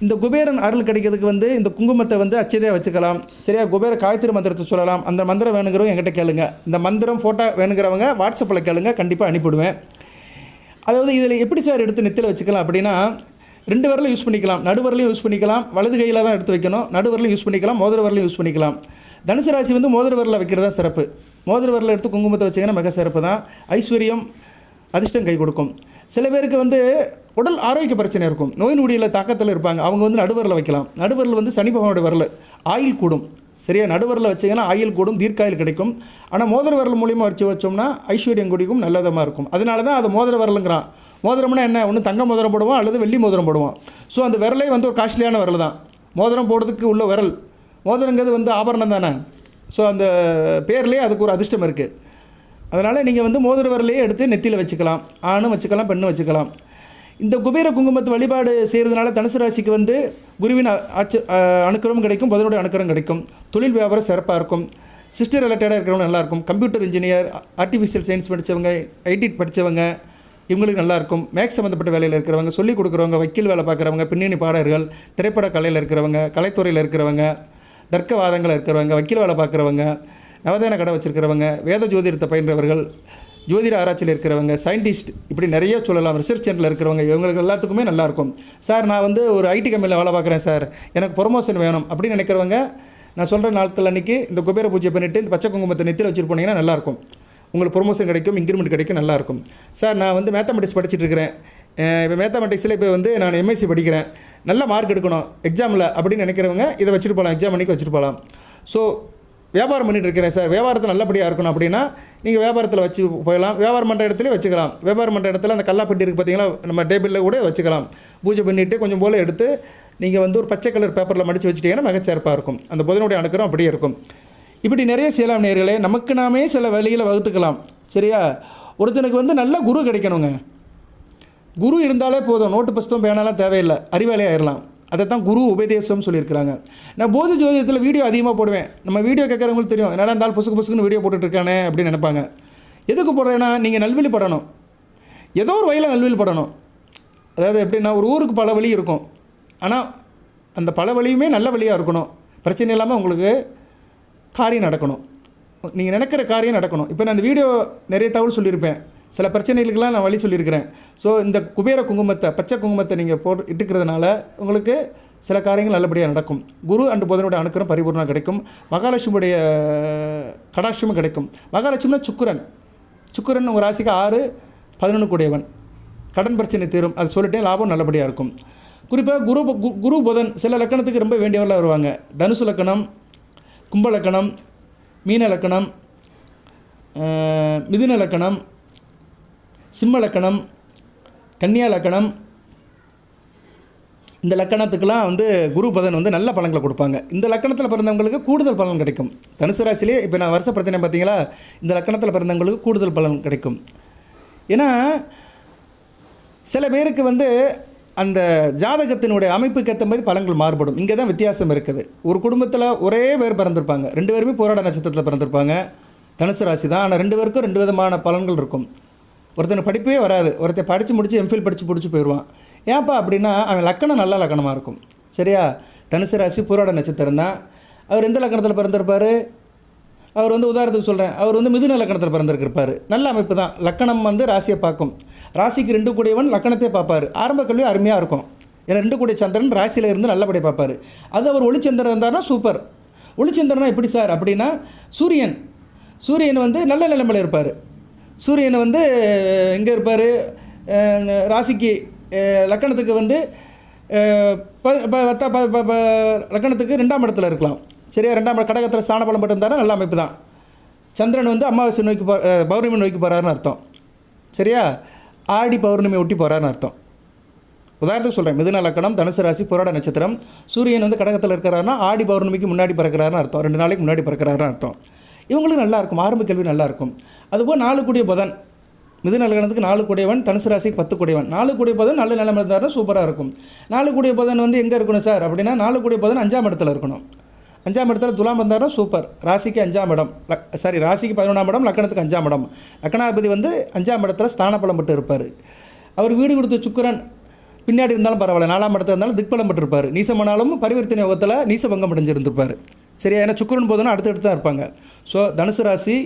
இந்த குபேரன் அருள் கிடைக்கிறதுக்கு இந்த குங்குமத்தை அச்சதையாக வச்சுக்கலாம். சரியா, குபேர காயத்ரி மந்திரத்தை சொல்லலாம். அந்த மந்திரம் வேணுங்கிறவங்க என்கிட்ட கேளுங்க. இந்த மந்திரம் ஃபோட்டோ வேணுங்கிறவங்க வாட்ஸ்அப்பில் கேளுங்க, கண்டிப்பாக அனுப்பிவிடுவேன். அதாவது இதில் எப்படி சார் எடுத்து நெத்தியில் வச்சுக்கலாம் அப்படின்னா, 2 விரலும் யூஸ் பண்ணிக்கலாம், நடுவரலையும் யூஸ் பண்ணிக்கலாம். வலது கையில் தான் எடுத்து வைக்கணும். நடுவரலையும் யூஸ் பண்ணிக்கலாம், மோதிர விரலையும் யூஸ் பண்ணிக்கலாம். தனுசு ராசி மோதிர விரலில் வைக்கிறது தான் சிறப்பு. மோதிர விரலில் எடுத்து குங்குமத்தை வச்சிங்கன்னா மிக சிறப்பு தான். ஐஸ்வர்யம், அதிர்ஷ்டம் கை கொடுக்கும். சில பேருக்கு உடல் ஆரோக்கிய பிரச்சனை இருக்கும், நோய் நொடியில் தாக்கத்தில் இருப்பாங்க. அவங்க நடுவரில் வைக்கலாம். நடுவரில் சனி பகவானுடைய வரல், ஆயில் கூடும். சரியா, நடுவரில் வச்சிங்கன்னா ஆயில் கூடும், தீர்க்காயில் கிடைக்கும். ஆனால் மோதிர விரல் மூலியமாக வச்சோம்னா ஐஸ்வர்யம் கூடிக்கும், நல்லதமாக இருக்கும். அதனால தான் அது மோதிர விரலுங்கிறான். மோதிரம்னா என்ன, ஒன்று தங்க மோதிரம் போடுவோம் அல்லது வெள்ளி மோதிரம் போடுவோம். ஸோ அந்த விரலே ஒரு காஸ்ட்லியான விரல் தான். மோதிரம் போடுறதுக்கு உள்ள விரல், மோதிரங்கிறது ஆபரணம் தானே. ஸோ அந்த பேர்லேயே அதுக்கு ஒரு அதிர்ஷ்டம் இருக்குது. அதனால் நீங்கள் மோதிர விரலையே எடுத்து நெத்தியில் வச்சுக்கலாம். ஆணும் வச்சுக்கலாம், பெண்ணும் வச்சுக்கலாம். இந்த குபேர குங்குமத்தை வழிபாடு செய்கிறதுனால தனுசு ராசிக்கு குருவின் அணுக்கரம் கிடைக்கும், புதனுடைய அணுக்கரம் கிடைக்கும். தொழில் வியாபாரம் சிறப்பாக இருக்கும். சிஸ்டர் ரிலேட்டடாக இருக்கிறவங்க நல்லாயிருக்கும். கம்ப்யூட்டர் இன்ஜினியர், ஆர்டிஃபிஷியல் சயின்ஸ் படித்தவங்க, ஐடி படித்தவங்க, இவங்களுக்கு நல்லாயிருக்கும். மேக்ஸ் சம்மந்தப்பட்ட வேலையில் இருக்கிறவங்க, சொல்லிக் கொடுக்குறவங்க, வக்கீல் வேலை பார்க்குறவங்க, பின்னணி பாடகர்கள், திரைப்பட கலையில் இருக்கிறவங்க, கலைத்துறையில் இருக்கிறவங்க, தர்க்கவாதங்களில் இருக்கிறவங்க, வக்கீல் வேலை பார்க்குறவங்க, நவதான கடை வச்சுருக்கிறவங்க, வேத ஜோதிடத்தை பயின்றவர்கள், ஜோதிட ஆராய்ச்சியில் இருக்கிறவங்க, சயின்டிஸ்ட், இப்படி நிறைய சொல்லலாம். ரிசர்ச் சென்டரில் இருக்கிறவங்க, இவங்களுக்கு எல்லாத்துக்குமே நல்லாயிருக்கும். சார் நான் ஒரு ஐடி கம்பெனியில் வேலை பார்க்குறேன் சார், எனக்கு ப்ரொமோஷன் வேணும் அப்படின்னு நினைக்கிறவங்க, நான் சொல்கிற நாட்கள் அன்றைக்கி இந்த குபேர பூஜை பண்ணிவிட்டு இந்த பச்சை குங்குமத்தை நெத்தியில் வச்சுட்டு போனீங்கன்னா நல்லாயிருக்கும். உங்களுக்கு ப்ரொமோஷன் கிடைக்கும், இன்க்ரிமெண்ட் கிடைக்கும், நல்லாயிருக்கும். சார் நான் மேத்தமெட்டிக்ஸ் படிச்சுட்டு இருக்கிறேன், இப்போ மேத்தமெட்டிக்ஸில் இப்போ நான் எம்எஸ்சி படிக்கிறேன், நல்ல மார்க் எடுக்கணும் எக்ஸாமில் அப்படின்னு நினைக்கிறவங்க இதை வச்சுட்டு போகலாம், எக்ஸாம் அன்றைக்கி வச்சுட்டு போகலாம். ஸோ வியாபாரம் பண்ணிட்டு இருக்கிறேன் சார், வியாபாரத்தில் நல்லபடியாக இருக்கணும் அப்படின்னா நீங்கள் வியாபாரத்தில் வச்சு போயிடலாம். வியாபாரம் பண்ணுற இடத்துல வச்சுக்கலாம். வியாபாரம் பண்ணுற இடத்துல அந்த கல்லாப்பெட்டி இருக்குது பார்த்தீங்களா, நம்ம டேபிளில் கூட வச்சுக்கலாம். பூஜை பண்ணிவிட்டு கொஞ்சம் போல் எடுத்து நீங்கள் வந்து ஒரு பச்சை கலர் பேப்பரில் மடித்து வச்சுட்டிங்கன்னா மிகச்சிறப்பாக இருக்கும். அந்த புதனுடைய அனுக்கிரகம் அப்படியே இருக்கும். இப்படி நிறைய செய்யலாம் நேயர்களே. நமக்கு நாமே சில வழிகளை வகுத்துக்கலாம். சரியா? ஒருத்தனுக்கு வந்து நல்ல குரு கிடைக்கணுங்க. குரு இருந்தாலே போதும், நோட்டு புஸ்தகம் பேனாலாம் தேவையில்லை, அறிவாளி ஆயிடலாம். அதை தான் குரு உபதேசம்னு சொல்லியிருக்கிறாங்க. நான் போதி ஜோதிடத்தில் வீடியோ அதிகமாக போடுவேன். நம்ம வீடியோ கேட்குறவங்களுக்கு தெரியும், என்னடா இருந்தாலும் புசுக்குன்னு வீடியோ போட்டுட்ருக்கானே அப்படின்னு நினைப்பாங்க. எதுக்கு போடுறேன்னா, நீங்கள் நல்வழிப்படணும், ஏதோ ஒரு வழியில் நல்வழிப்படணும். அதாவது எப்படின்னா, ஒரு ஊருக்கு பல வழி இருக்கும், ஆனால் அந்த பல வழியுமே நல்ல வழியாக இருக்கணும். பிரச்சனை இல்லாமல் உங்களுக்கு காரியம் நடக்கணும், நீங்கள் நினைக்கிற காரியம் நடக்கணும். இப்போ நான் இந்த வீடியோ நிறைய தகவல் சொல்லியிருப்பேன், சில பிரச்சனைகளுக்கெல்லாம் நான் வழி சொல்லியிருக்கிறேன். ஸோ இந்த குபேர குங்குமத்தை, பச்சை குங்குமத்தை நீங்கள் இட்டுக்கிறதுனால உங்களுக்கு சில காரியங்கள் நல்லபடியாக நடக்கும். குரு அண்டு புதனுடைய அனுக்கிரகம் பரிபூர்ணம் கிடைக்கும். மகாலட்சுமியுடைய கடாட்சமும் கிடைக்கும். மகாலட்சுமினா சுக்கிரன் உங்கள் ராசிக்கு 6, 11 கூடியவன். கடன் பிரச்சனை தீரும், அது சொல்லிட்டேன். லாபம் நல்லபடியாக இருக்கும். குறிப்பாக குரு புதன் சில லக்கணத்துக்கு ரொம்ப வேண்டியவர்களாக வருவாங்க. தனுசு லக்கணம், கும்ப லக்கணம், மீன லக்கணம், மிதுன லக்கணம், சிம்ம லக்கணம், கன்னியா லக்கணம், இந்த லக்கணத்துக்கெல்லாம் வந்து குரு புதன் வந்து நல்ல பலன்களை கொடுப்பாங்க. இந்த லக்கணத்தில் பிறந்தவங்களுக்கு கூடுதல் பலன் கிடைக்கும். தனுசு ராசிலே இப்போ நான் வருஷ பிரச்சனை பார்த்தீங்களா, இந்த லக்கணத்தில் பிறந்தவங்களுக்கு கூடுதல் பலன் கிடைக்கும். ஏன்னா சில பேருக்கு வந்து அந்த ஜாதகத்தினுடைய அமைப்புக்கு ஏற்ற மாதிரி பலன்கள் மாறுபடும். இங்கே தான் வித்தியாசம் இருக்குது. ஒரு குடும்பத்தில் ஒரே பேர் பிறந்திருப்பாங்க, 2 பேருமே போராட நட்சத்திரத்தில் பிறந்திருப்பாங்க, தனுசு ராசி தான். ஆனால் 2 பேருக்கும் 2 விதமான பலன்கள் இருக்கும். ஒருத்தனுக்கு படிப்பே வராது, ஒருத்தர் படித்து முடித்து எம்ஃபில் படித்து பிடிச்சி போயிடுவான். ஏன்ப்பா அப்படின்னா அவன் லக்கணம் நல்ல லக்கணமாக இருக்கும். சரியா? தனுசு ராசி போராட நட்சத்திரம் தான். அவர் எந்த லக்கணத்தில் பிறந்திருப்பார்? அவர் வந்து உதாரணத்துக்கு சொல்கிறேன், அவர் வந்து மிதுன லக்கணத்தில் பிறந்திருப்பார். நல்ல அமைப்பு தான். லக்கணம் வந்து ராசியை பார்க்கும். ராசிக்கு 2 கூடியவன் லக்கணத்தை பார்ப்பார். ஆரம்ப கல்வி அருமையாக இருக்கும். ஏன்னா 2 கூடிய சந்திரன் ராசியில் இருந்து நல்லபடியாக பார்ப்பார். அது அவர் ஒளிச்சந்திரன் இருந்தார்னா சூப்பர். ஒளிச்சந்திரனா எப்படி சார் அப்படின்னா, சூரியன் வந்து நல்ல நிலைமையில் இருப்பார். சூரியன் வந்து எங்கே இருப்பார்? ராசிக்கு லக்கணத்துக்கு வந்து லக்கணத்துக்கு 2ஆம் இடத்துல இருக்கலாம். சரியா? 2ஆம் கடகத்தில் ஸ்தான பலம் பட்டிருந்தாலும் நல்ல அமைப்பு தான். சந்திரன் வந்து அமாவாசை நோக்கி பௌர்ணமி நோக்கி போகிறாருன்னு அர்த்தம். சரியா? ஆடி பௌர்ணமி ஒட்டி போகிறாருன்னு அர்த்தம். உதாரணத்துக்கு சொல்கிறேன், மிதுன லக்கணம், தனுசு ராசி, போராட நட்சத்திரம். சூரியன் வந்து கடகத்தில் இருக்கிறாருன்னா ஆடி பௌர்ணமிக்கு முன்னாடி பிறக்கிறாருன்னு அர்த்தம், 2 நாளைக்கு முன்னாடி பிறக்கிறாருன்னு அர்த்தம். இவங்களுக்கு நல்லாயிருக்கும், ஆரம்ப கல்வி நல்லாயிருக்கும். அதுபோல் 4 கூடிய புதன், மிதுன லக்கணத்துக்கு 4 கூடியவன், தனுசு ராசிக்கு 10 கூடியவன். 4 கூடிய புதன் நல்ல நிலைமை இருந்தாருன்னா சூப்பராக இருக்கும். 4 கூடிய புதன் வந்து எங்கே இருக்கணும் சார் அப்படின்னா, 4 கூடிய புதன் 5ஆம் இடத்துல இருக்கணும். 5ஆம் இடத்துல துலாம் வந்தாருன்னா சூப்பர். ராசிக்கு 5ஆம் இடம், ராசிக்கு 11ஆம் இடம், லக்கணத்துக்கு 5ஆம் இடம். லக்கணாதிபதி வந்து 5ஆம் இடத்துல ஸ்தான பலம் பட்டு இருப்பார். அவர் வீடு கொடுத்த சுக்கிரன் பின்னாடி இருந்தாலும் பரவாயில்ல, 4ஆம் இடத்துல இருந்தாலும் திக்பலம் பட்டிருப்பார். நீசமானாலும் பரிவர்த்தனை யோகத்தில் நீசபங்கம் அடைஞ்சிருந்திருப்பார். சரியா? ஏன்னா சுக்கிரன் போதுன்னா அடுத்தடுத்து தான் இருப்பாங்க. ஸோ தனுசு ராசி,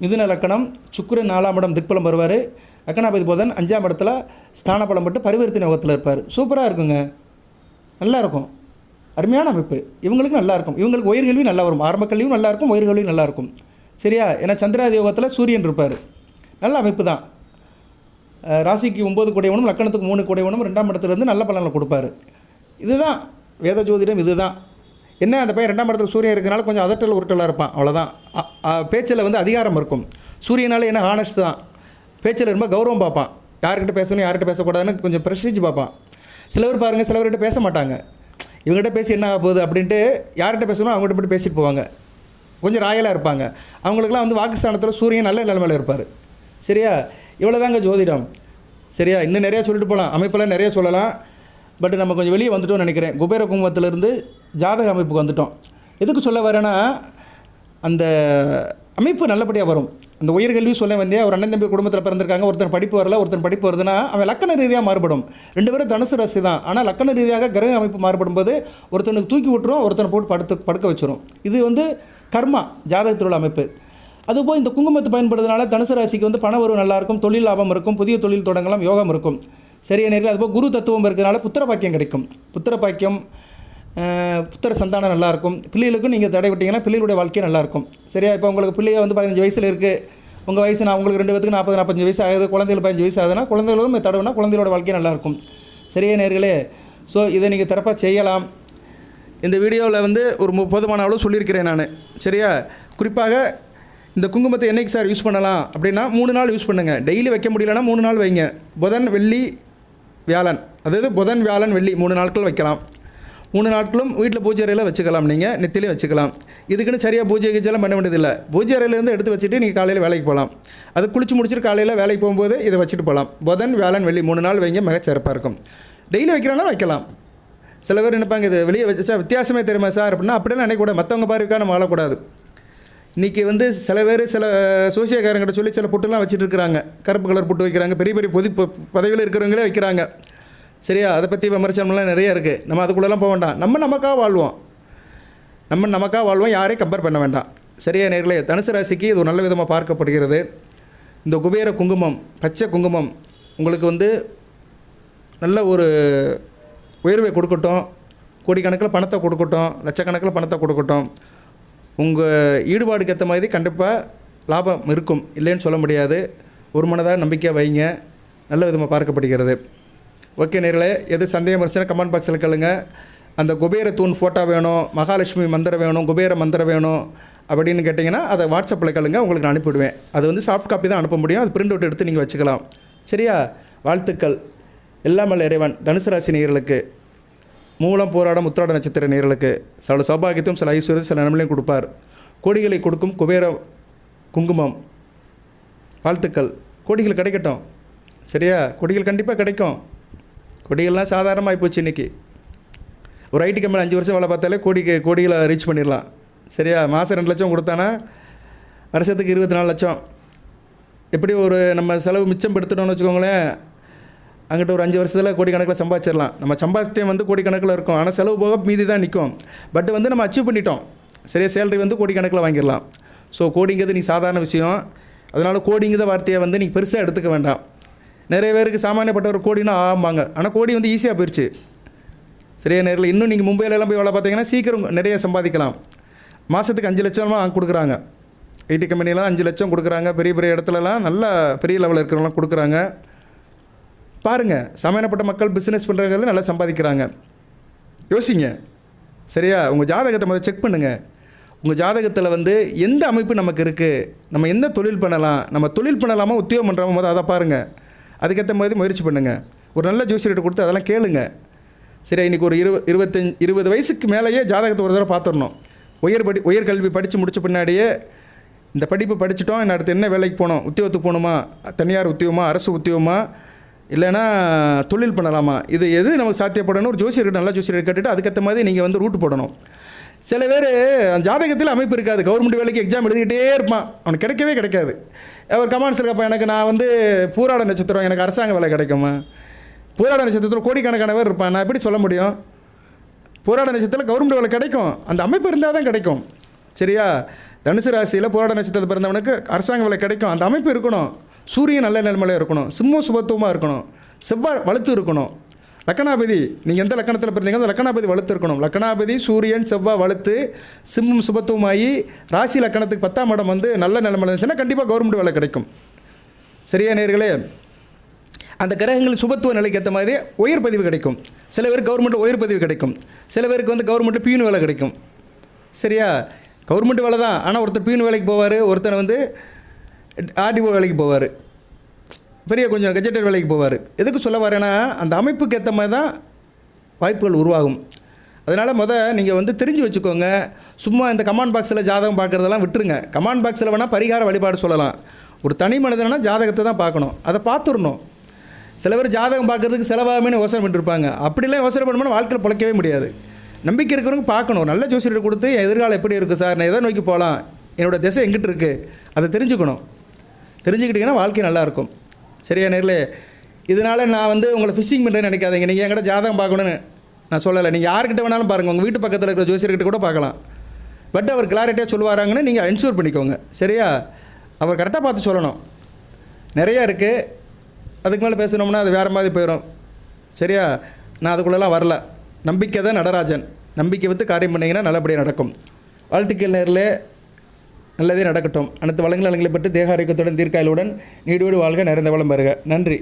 மிதுன லக்கணம், சுக்கிரன் 4ஆம் இடம் திக்பலம் வருவார். லக்கணாதிபதி புதன் 5ஆம் இடத்துல ஸ்தான பலம் பட்டு பரிவர்த்தனை யோகத்தில் இருப்பார். சூப்பராக இருக்குங்க, நல்லாயிருக்கும், அருமையான அமைப்பு. இவங்களுக்கு நல்லாயிருக்கும். இவங்களுக்கு உயர்கல்வி நல்லா வரும். ஆரம்ப கல்வியும் நல்லாயிருக்கும், உயர்கல்வியும் நல்லாயிருக்கும். சரியா? ஏன்னா சந்திராதி யோகத்தில் சூரியன் இருப்பார். நல்ல அமைப்பு தான். ராசிக்கு 9 கூடியவனும், லக்கணத்துக்கு 3 கூடியவனும் 2ஆம் இடத்துலேருந்து நல்ல பலன்களை கொடுப்பாரு. இதுதான் வேத ஜோதிடம். இதுதான் என்ன, அந்த பையன் 2ஆம் இடத்துல சூரியன் இருக்கிறனால கொஞ்சம் அதட்டல் உருட்டலாக இருப்பான், அவ்வளோதான். பேச்சில் வந்து அதிகாரம் இருக்கும். சூரியனால் என்ன ஹானஸ்ட் தான். பேச்சில் ரொம்ப கௌரவம் பார்ப்பான். யார்கிட்ட பேசணும், யார்கிட்ட பேசக்கூடாதுன்னு கொஞ்சம் ப்ரெஸ்டீஜ் பார்ப்பான். சிலவர் பாருங்கள், சிலவர்கிட்ட பேச மாட்டாங்க. இவங்ககிட்ட பேசி என்ன ஆக போகுது அப்படின்ட்டு யார்கிட்ட பேசணும் அவங்ககிட்ட போய்ட்டு பேசிட்டு போவாங்க. கொஞ்சம் ராயலாக இருப்பாங்க. அவங்களுக்குலாம் வந்து வாக்குஸ்தானத்தில் சூரியன் நல்ல நிலைமையில் இருப்பார். சரியா? இவ்வளோ தாங்க ஜோதிடம். சரியா? இன்னும் நிறையா சொல்லிட்டு போகலாம், அமைப்பெல்லாம் நிறைய சொல்லலாம். பட் நம்ம கொஞ்சம் வெளியே வந்துட்டோம்னு நினைக்கிறேன். குபேர குங்குமத்திலேருந்து ஜாதக அமைப்புக்கு வந்துட்டோம். எதுக்கு சொல்ல வரேன்னா, அந்த அமைப்பு நல்லபடியாக வரும். அந்த உயர்கல்வி சொல்ல வந்தே ஒரு அண்ணன் தம்பி குடும்பத்தில் பிறந்திருக்காங்க, ஒருத்தன் படிப்பு வரல, ஒருத்தன் படிப்பு வருதுன்னா அவன் லக்கண ரீதியாக மாறுபடும். 2 பேரும் தனுசு ராசி தான். ஆனால் லக்கண ரீதியாக கிரக அமைப்பு மாறுபடும் போது ஒருத்தனுக்கு தூக்கி விட்டுரும், ஒருத்தனை போட்டு படுக்க வச்சிரும். இது வந்து கர்மா, ஜாதகத்தில் உள்ள அமைப்பு. அதுபோல் இந்த குங்குமத்தை பயன்படுறதுனால தனுசு ராசிக்கு வந்து பண வரவு நல்லாயிருக்கும், தொழில் லாபம் இருக்கும், புதிய தொழில் தொடங்கலாம், யோகம் இருக்கும். சரியா நேரில்? அதுபோல் குரு தத்துவம் இருக்கிறதுனால புத்திர பாக்கியம் கிடைக்கும். புத்திர பாக்கியம், புத்திர சந்தானம் நல்லாயிருக்கும். பிள்ளைகளுக்கும் நீங்கள் தடை விட்டிங்கன்னா பிள்ளைகளுடைய வாழ்க்கையும் நல்லாயிருக்கும். சரியா? இப்போ உங்களுக்கு பிள்ளைய வந்து 15 வயசில் இருக்குது, உங்கள் வயசு நான் உங்களுக்கு 2 பேருக்கு 40-45 வயசு ஆகுது, குழந்தைகள் 15 வயசு ஆகுதுன்னா குழந்தைகளும் தடவைனா குழந்தைகளோட வாழ்க்கையும் நல்லாயிருக்கும். சரியா நேர்களே? ஸோ இதை நீங்கள் சிறப்பாக செய்யலாம். இந்த வீடியோவில் வந்து ஒரு போதுமான அளவு சொல்லியிருக்கிறேன் நான். சரியா? குறிப்பாக இந்த குங்குமத்தை என்றைக்கு சார் யூஸ் பண்ணலாம் அப்படின்னா 3 நாள் யூஸ் பண்ணுங்கள். டெய்லி வைக்க முடியலன்னா 3 நாள் வைங்க. புதன், வெள்ளி, வியாழன், அதாவது புதன், வியாழன், வெள்ளி 3 நாட்கள் வைக்கலாம். 3 நாட்களும் வீட்டில் பூஜை அறையில் வச்சுக்கலாம். நீங்கள் நெத்திலையும் வச்சுக்கலாம். இதுக்குன்னு சரியாக பூஜை கீஜெல்லாம் பண்ண வேண்டியதில்லை. பூஜை அறையிலேருந்து எடுத்து வச்சுட்டு நீங்கள் காலையில் வேலைக்கு போகலாம். அது குளிச்சு முடிச்சுட்டு காலையில் வேலைக்கு போகும்போது இதை வச்சுட்டு போகலாம். புதன், வியாழன், வெள்ளி 3 நாள் வைங்க, மிகச்சிறப்பாக இருக்கும். டெய்லி வைக்கிறானா வைக்கலாம். சில பேர் நினைப்பாங்க இது வெளியே வச்சா வித்தியாசமே தெரியுமா சார் அப்படின்னா, அப்படிலாம் நினைக்கக்கூடாது. மற்றவங்க பாருக்கா நம்ம வாழக்கூடாது. இன்றைக்கி வந்து சில பேர் சில சோசியக்காரங்கிட்ட சொல்லி சில பொட்டுலாம் வச்சுட்டு இருக்கிறாங்க. கருப்பு கலர் பொட்டு வைக்கிறாங்க. பெரிய பெரிய பதவியில் இருக்கிறவங்களே வைக்கிறாங்க. சரியா? அதை பற்றி விமர்சனம்லாம் நிறைய இருக்குது. நம்ம அதுக்குள்ளெல்லாம் போக வேண்டாம். நமக்காக வாழ்வோம். யாரையும் கம்பேர் பண்ண வேண்டாம். சரியா நேர்களே? தனுசு ராசிக்கு இது ஒரு நல்ல விதமாக பார்க்கப்படுகிறது. இந்த குபேர குங்குமம், பச்சை குங்குமம் உங்களுக்கு வந்து நல்ல ஒரு உயர்வை கொடுக்கட்டும். கோடிக்கணக்கில் பணத்தை கொடுக்கட்டும். லட்சக்கணக்கில் பணத்தை கொடுக்கட்டும். உங்கள் ஈடுபாடுக்கு ஏற்ற மாதிரி கண்டிப்பாக லாபம் இருக்கும், இல்லைன்னு சொல்ல முடியாது. ஒரு மனதாக நம்பிக்கையாக வைங்க. நல்ல விதமாக பார்க்கப்படுகிறது. ஓகே நேர்களே, எது சந்தேகம் இருந்துச்சுன்னா கமெண்ட் பாக்ஸில் கேளுங்க. அந்த குபேர தூண் ஃபோட்டோ வேணும், மகாலட்சுமி மந்திரம் வேணும், குபேர மந்திரம் வேணும் அப்படின்னு கேட்டிங்கன்னா அதை வாட்ஸ்அப்பில் கேளுங்க, உங்களுக்கு நான் அனுப்பிவிடுவேன். அது வந்து சாஃப்ட் காப்பி தான் அனுப்ப முடியும். அது பிரிண்ட் அவுட் எடுத்து நீங்கள் வச்சுக்கலாம். சரியா? வாழ்த்துக்கள். எல்லாமல்ல இறைவன் தனுசு ராசி நேயர்களுக்கு, மூலம், போராடம், உத்திராட நட்சத்திர நேயர்களுக்கு சில சௌபாகியத்தையும் சில ஐஸ்வர்யம் சில நன்மையும் கொடுப்பார். கோடிகளை கொடுக்கும் குபேர குங்குமம். வாழ்த்துக்கள். கோடிகள் கிடைக்கட்டும். சரியா? கொடிகள் கண்டிப்பாக கிடைக்கும். கொடிகள்லாம் சாதாரணமாக போச்சு இன்றைக்கி. ஒரு ஐடி கம்பெனி 5 வருஷம் வேலை பார்த்தாலே கோடிகளை ரீச் பண்ணிடலாம். சரியா? மாதம் 2 லட்சம் கொடுத்தானா வருஷத்துக்கு 24 லட்சம். எப்படி ஒரு நம்ம செலவு மிச்சம் படுத்துட்டோம்னு வச்சுக்கோங்களேன், அங்கிட்ட ஒரு 5 வருஷத்தில் கோடிக்கணக்கில் சம்பாதிச்சிடலாம். நம்ம சம்பாதித்தே வந்து கோடிக்கணக்கில் இருக்கும். ஆனால் செலவு போக மீதி தான் நிற்கும். பட் வந்து நம்ம அச்சீவ் பண்ணிட்டோம். சரியா? சேலரி வந்து கோடிக்கணக்கில் வாங்கிடலாம். ஸோ கோடிங்கிறது நீ சாதாரண விஷயம். அதனால் கோடிங்கிற வார்த்தையை வந்து நீங்கள் பெருசாக எடுத்துக்க வேண்டாம். நிறைய பேருக்கு சாமானியப்பட்ட ஒரு கோடினா ஆமாங்க. ஆனால் கோடி வந்து ஈஸியாக போயிடுச்சு. சரியா நேரில்? இன்னும் நீங்கள் மும்பையிலலாம் போய் வேலை பார்த்தீங்கன்னா சீக்கிரம் நிறைய சம்பாதிக்கலாம். மாதத்துக்கு 5 லட்சமாக கொடுக்குறாங்க. ஐடி கம்பெனிலாம் 5 லட்சம் கொடுக்குறாங்க. பெரிய பெரிய இடத்துலலாம் நல்லா பெரிய லெவலில் இருக்கிறவங்களாம் கொடுக்குறாங்க. பாருங்கள், சாமானியப்பட்ட மக்கள் பிஸ்னஸ் பண்ணுறவங்க நல்லா சம்பாதிக்கிறாங்க. யோசிங்க. சரியா? உங்கள் ஜாதகத்தை முதல்ல செக் பண்ணுங்கள். உங்கள் ஜாதகத்தில் வந்து எந்த அமைப்பு நமக்கு இருக்குது, நம்ம எந்த தொழில் பண்ணலாம், நம்ம தொழில் பண்ணலாமா உத்தியோகம் பண்ணுறோமோ முதல் அதை பாருங்கள். அதுக்கேற்ற மாதிரி முயற்சி பண்ணுங்கள். ஒரு நல்ல ஜோசியர்கிட்ட கொடுத்து அதெல்லாம் கேளுங்க. சரியா? இன்றைக்கி ஒரு 20 வயசுக்கு மேலேயே ஜாதகத்தை ஒரு தடவை பார்த்துடணும். உயர்கல்வி படித்து முடித்த பின்னாடியே இந்த படிப்பு படிச்சுட்டோம், இன்னும் அடுத்து என்ன வேலைக்கு போகணும், உத்தியோகத்துக்கு போகணுமா, தனியார் உத்தியோகமா, அரசு உத்தியோகமா, இல்லைனா தொழில் பண்ணலாமா, இது எது நமக்கு சாத்தியப்படணும் ஒரு ஜோசியர்கிட்ட நல்ல ஜோசியர்கிட்ட கேட்டுட்டு அதுக்கேற்ற மாதிரி நீங்கள் வந்து ரூட் போடணும். சில பேர் ஜாதகத்தில் அமைப்பு இருக்காது. கவர்மெண்ட் வேலைக்கு எக்ஸாம் எழுதிக்கிட்டே இருப்பான், அவனுக்கு கிடைக்காது. அவர் கமெண்ட்ஸில் இருக்கப்போ எனக்கு நான் வந்து பூராட நட்சத்திரம், எனக்கு அரசாங்க வேலை கிடைக்குமா? பூராட நட்சத்திரத்தில் கோடிக்கணக்கான பேர் இருப்பான், நான் எப்படி சொல்ல முடியும்? பூராட நட்சத்திரத்தில் கவர்மெண்ட் வேலை கிடைக்கும், அந்த அமைப்பு இருந்தால் தான் கிடைக்கும். சரியா? தனுசு ராசியில் பூராட நட்சத்திரத்தில் பிறந்தவனுக்கு அரசாங்க வேலை கிடைக்கும், அந்த அமைப்பு இருக்கணும். சூரியன் நல்ல நிலைமையில் இருக்கணும், சிம்மம் சுபத்துவமாக இருக்கணும், செவ்வாய் வலுத்து இருக்கணும். லக்கணாபதி, நீங்கள் எந்த லக்கணத்தில் பிறந்தீங்க அந்த லக்கணாபதி வலுத்து இருக்கணும். லக்கணாபதி சூரியன் செவ்வாய் வலுத்து சிம்மம் சுபத்துவமாகி ராசி லக்கணத்துக்கு 10ஆம் இடம் வந்து நல்ல நிலைமையில் இருந்துச்சுன்னா கண்டிப்பாக கவர்மெண்ட் வேலை கிடைக்கும். சரியா நேர்களே? அந்த கிரகங்கள் சுபத்துவ நிலைக்கு ஏற்ற மாதிரி உயர் பதிவு கிடைக்கும். சில பேருக்கு கவர்மெண்ட்டில் உயர் பதிவு கிடைக்கும், சில பேருக்கு வந்து கவர்மெண்ட்டில் பியூன் வேலை கிடைக்கும். சரியா? கவர்மெண்ட் வேலை தான், ஆனால் ஒருத்தர் பியூன் வேலைக்கு போவார், ஒருத்தர் வந்து ஆர்டிஓ வேலைக்கு போவார், பெரிய கொஞ்சம் கெஜெட்டர் வேலைக்கு போவார். எதுக்கு சொல்ல வரேன்னா அந்த அமைப்புக்கு ஏற்ற மாதிரி தான் வாய்ப்புகள் உருவாகும். அதனால் நீங்கள் வந்து தெரிஞ்சு வச்சுக்கோங்க. சும்மா இந்த கமெண்ட் பாக்ஸில் ஜாதகம் பார்க்குறதெல்லாம் விட்டுருங்க. கமெண்ட் பாக்ஸில் வேணால் பரிகார வழிபாடு சொல்லலாம். ஒரு தனி மனிதனா ஜாதகத்தை தான் பார்க்கணும், அதை பார்த்துடணும். சில பேர் ஜாதகம் பார்க்குறதுக்கு செலவாகுமே யோசனை பண்ணிருப்பாங்க. அப்படிலாம் யோசனை பண்ணோம்னா வாழ்க்கையில் பிழைக்கவே முடியாது. நம்பிக்கை இருக்கிறவங்க பார்க்கணும். நல்ல ஜோசியர் கொடுத்து எதிர்காலம் எப்படி இருக்குது சார், நான் எதை நோக்கி போகலாம், என்னோடய திசை எங்கிட்ட இருக்குது, அதை தெரிஞ்சுக்கணும். தெரிஞ்சுக்கிட்டிங்கன்னா வாழ்க்கை நல்லாயிருக்கும். சரியா நேரில்? இதனால் நான் வந்து உங்களை ஃபிஷிங் பண்ணுறேன்னு நினைக்காதீங்க. நீங்கள் என்கிட்ட ஜாதகம் பார்க்கணுன்னு நான் சொல்லலை. நீங்கள் யார்கிட்ட வேணாலும் பாருங்கள், உங்கள் வீட்டு பக்கத்தில் இருக்கிற ஜோசியர்கிட்ட கூட பார்க்கலாம். பட் அவர் கிளாரிட்டியாக சொல்லுவாராங்கன்னு நீங்கள் என்ஷூர் பண்ணிக்கோங்க. சரியா? அவர் கரெக்டாக பார்த்து சொல்லணும். நிறையா இருக்குது, அதுக்கு மேலே பேசணும்னா அது வேறு மாதிரி போயிடும். சரியா? நான் அதுக்குள்ளெல்லாம் வரல. நம்பிக்கை தான் நடராஜன். நம்பிக்கை வைத்து காரியம் பண்ணிங்கன்னா நல்லபடியாக நடக்கும். வாழ்த்துக்கள் நேரில், நல்லதே நடக்கட்டும். அனைத்து வளங்களை பற்றி தேக ஆரோக்கியத்துடன் தீர்க்காயலுடன் நீடோடு வாழ்க, நிறைந்த வளம் பெறுக. நன்றி.